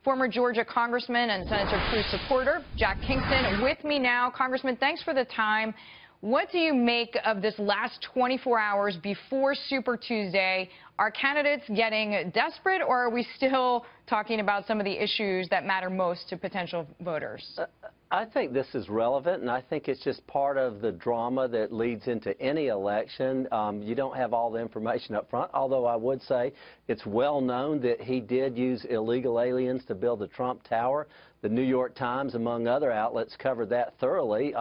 former Georgia Congressman and Senator Cruz supporter, Jack Kingston, with me now. Congressman, thanks for the time. What do you make of this last 24 hours before Super Tuesday? Are candidates getting desperate, or are we still talking about some of the issues that matter most to potential voters? I think this is relevant, and I think it's just part of the drama that leads into any election. You don't have all the information up front, although I would say it's well known that he did use illegal aliens to build the Trump Tower. The New York Times, among other outlets, covered that thoroughly,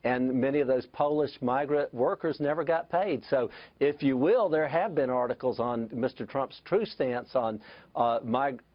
and many of those Polish migrant workers never got paid. So, if you will, there have been articles on Mr. Trump's true stance on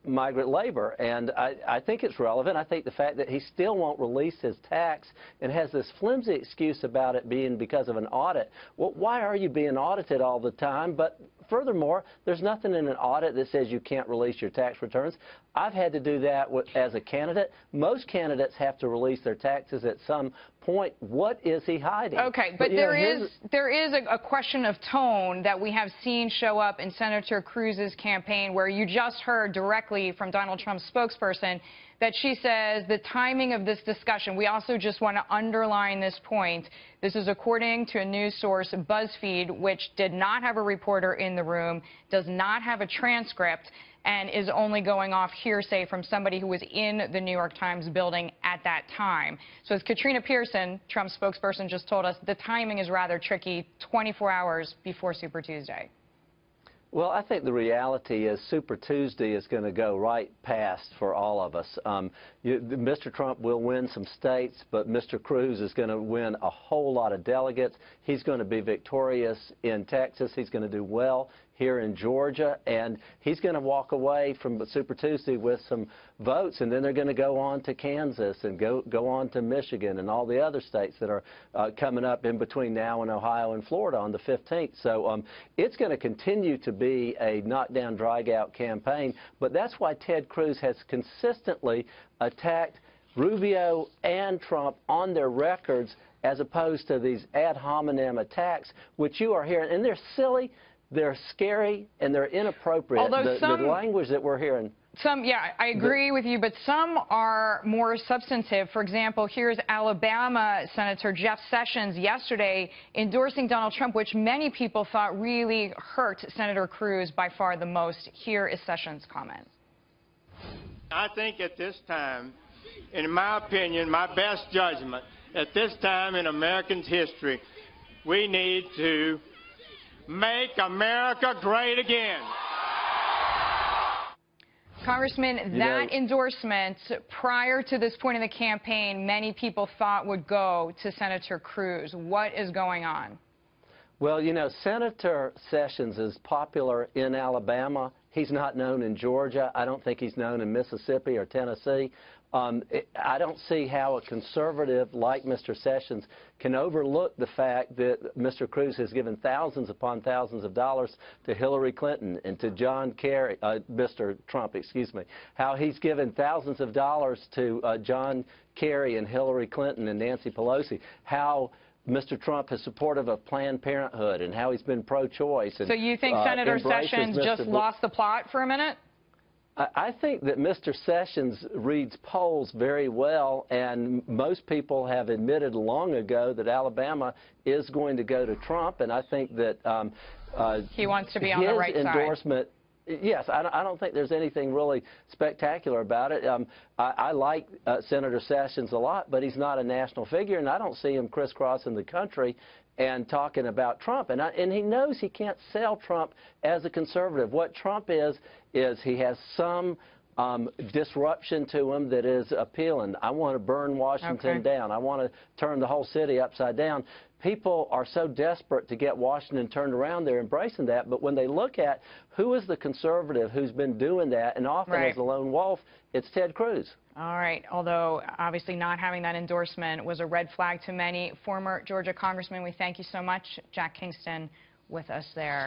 migrant labor, and I think it's relevant. I think the fact that he still won't release his tax and has this flimsy excuse about it being because of an audit. Well, why are you being audited all the time? But furthermore, there's nothing in an audit that says you can't release your tax returns. I've had to do that as a candidate. Most candidates have to release their taxes at some point. What is he hiding? Okay, but there is a question of tone that we have seen show up in Senator Cruz's campaign, where you just heard directly from Donald Trump's spokesperson that she says the timing of this discussion, we also just want to underline this point. This is according to a news source, BuzzFeed, which did not have a reporter in the room, does not have a transcript, and is only going off hearsay from somebody who was in the New York Times building at that time. So as Katrina Pearson, Trump's spokesperson, just told us, the timing is rather tricky, 24 hours before Super Tuesday. Well, I think the reality is Super Tuesday is going to go right past for all of us. Mr. Trump will win some states, but Mr. Cruz is going to win a whole lot of delegates. He's going to be victorious in Texas. He's going to do well here in Georgia, and he's going to walk away from Super Tuesday with some votes, and then they're going to go on to Kansas and go on to Michigan and all the other states that are coming up in between now and Ohio and Florida on the 15th. So it's going to continue to be a knockdown, drag-out campaign, but that's why Ted Cruz has consistently attacked Rubio and Trump on their records, as opposed to these ad hominem attacks, which you are hearing, and they're silly. They're scary and they're inappropriate. Although the language that we're hearing. Yeah, I agree with you, but some are more substantive. For example, here's Alabama Senator Jeff Sessions yesterday endorsing Donald Trump, which many people thought really hurt Senator Cruz by far the most. Here is Sessions' comment. I think at this time, in my opinion, my best judgment, at this time in Americans' history, we need to make America great again. Congressman, that endorsement prior to this point in the campaign, many people thought would go to Senator Cruz. What is going on? Well, you know, Senator Sessions is popular in Alabama. He's not known in Georgia. I don't think he's known in Mississippi or Tennessee. I don't see how a conservative like Mr. Sessions can overlook the fact that Mr. Cruz has given thousands upon thousands of dollars to Hillary Clinton and to John Kerry, Mr. Trump, excuse me, how he's given thousands of dollars to John Kerry and Hillary Clinton and Nancy Pelosi, how Mr. Trump is supportive of Planned Parenthood and how he's been pro-choice. So you think Senator Sessions just lost the plot for a minute? I think that Mr. Sessions reads polls very well, and most people have admitted long ago that Alabama is going to go to Trump, and I think that he wants to be on the right side. Endorsement. Yes, I don't think there's anything really spectacular about it. I like Senator Sessions a lot, but he's not a national figure, and I don't see him crisscrossing the country and talking about Trump. And he knows he can't sell Trump as a conservative. What Trump is he has some disruption to him that is appealing. I want to burn Washington down. I want to turn the whole city upside down. People are so desperate to get Washington turned around, they're embracing that. But when they look at who is the conservative who's been doing that, and often as a lone wolf, it's Ted Cruz. All right. Although, obviously, not having that endorsement was a red flag to many. Former Georgia Congressman, we thank you so much. Jack Kingston with us there.